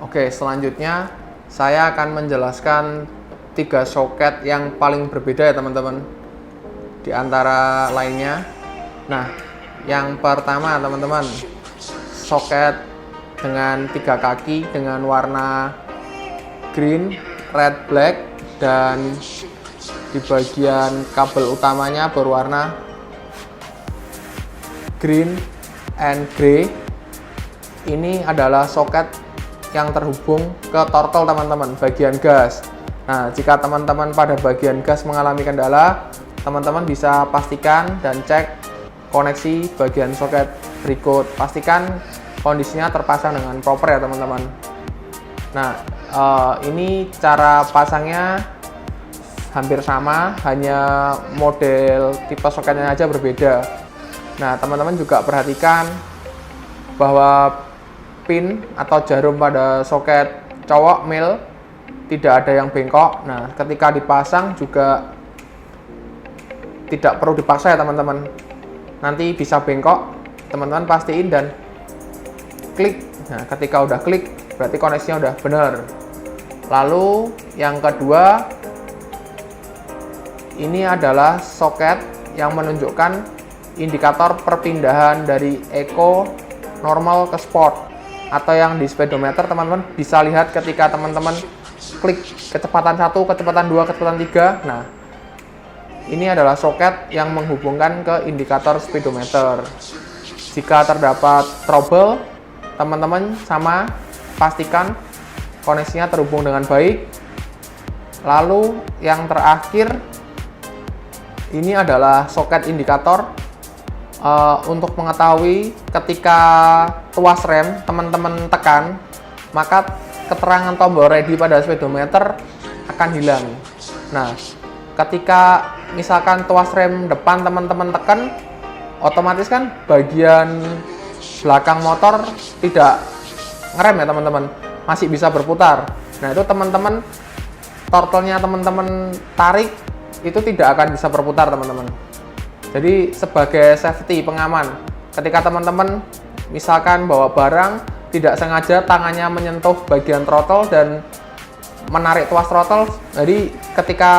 Oke, selanjutnya saya akan menjelaskan 3 soket yang paling berbeda ya teman-teman di antara lainnya. Nah, yang pertama teman-teman, soket dengan 3 kaki dengan warna green, red, black, dan di bagian kabel utamanya berwarna green and gray. Ini adalah soket yang terhubung ke tortel teman-teman, bagian gas. Nah, jika teman-teman pada bagian gas mengalami kendala, teman-teman bisa pastikan dan cek koneksi bagian soket berikut. Pastikan kondisinya terpasang dengan proper ya teman-teman. Nah, ini cara pasangnya hampir sama, hanya model tipe soketnya aja berbeda. Nah, teman-teman juga perhatikan bahwa pin atau jarum pada soket cowok male tidak ada yang bengkok. Nah, ketika dipasang juga tidak perlu dipaksa ya teman-teman. Nanti bisa bengkok, teman-teman pastiin dan klik. Nah, ketika udah klik berarti koneksinya udah benar. Lalu yang kedua, ini adalah soket yang menunjukkan indikator perpindahan dari eco, normal ke sport, atau yang di speedometer teman-teman bisa lihat ketika teman-teman klik kecepatan 1, kecepatan 2, kecepatan 3. Nah, ini adalah soket yang menghubungkan ke indikator speedometer. Jika terdapat trouble, teman-teman sama pastikan koneksinya terhubung dengan baik. Lalu yang terakhir, ini adalah soket indikator untuk mengetahui ketika tuas rem teman-teman tekan, maka keterangan tombol ready pada speedometer akan hilang. Nah, ketika misalkan tuas rem depan teman-teman tekan, otomatis kan bagian belakang motor tidak ngerem ya teman-teman, masih bisa berputar. Nah, itu teman-teman tortelnya teman-teman tarik itu tidak akan bisa berputar teman-teman. Jadi sebagai safety, pengaman, ketika teman-teman misalkan bawa barang tidak sengaja tangannya menyentuh bagian throttle dan menarik tuas throttle, jadi ketika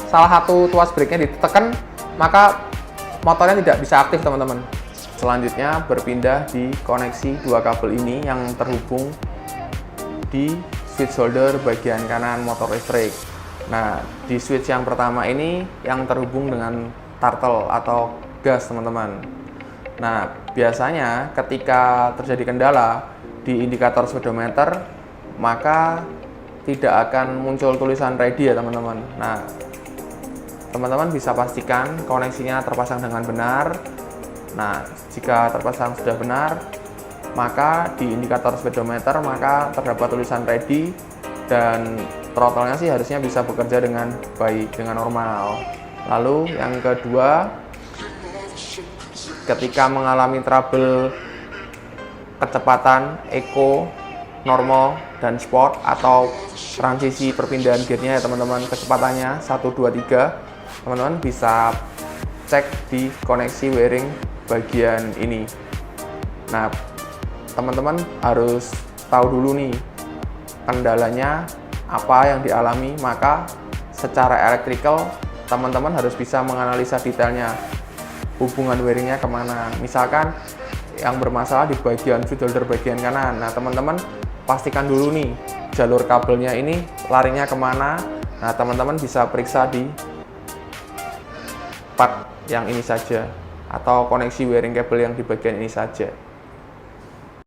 salah satu tuas brake-nya ditekan, maka motornya tidak bisa aktif teman-teman. Selanjutnya berpindah di koneksi 2 kabel ini yang terhubung di switch holder bagian kanan motor listrik. Nah, di switch yang pertama ini yang terhubung dengan turtle atau gas teman-teman. Nah, biasanya ketika terjadi kendala di indikator speedometer, maka tidak akan muncul tulisan ready ya teman-teman. Nah, teman-teman bisa pastikan koneksinya terpasang dengan benar. Nah, jika terpasang sudah benar, maka di indikator speedometer maka terdapat tulisan ready dan throttle-nya sih harusnya bisa bekerja dengan baik, dengan normal. Lalu yang kedua, ketika mengalami trouble kecepatan eco, normal, dan sport atau transisi perpindahan gearnya ya teman-teman, kecepatannya 1, 2, 3, teman-teman bisa cek di koneksi wiring bagian ini. Nah, teman-teman harus tahu dulu nih kendalanya apa yang dialami, maka secara elektrikal teman-teman harus bisa menganalisa detailnya, hubungan wiringnya kemana. Misalkan yang bermasalah di bagian switch holder bagian kanan, nah teman-teman pastikan dulu nih jalur kabelnya ini larinya kemana. Nah, teman-teman bisa periksa di part yang ini saja atau koneksi wiring kabel yang di bagian ini saja.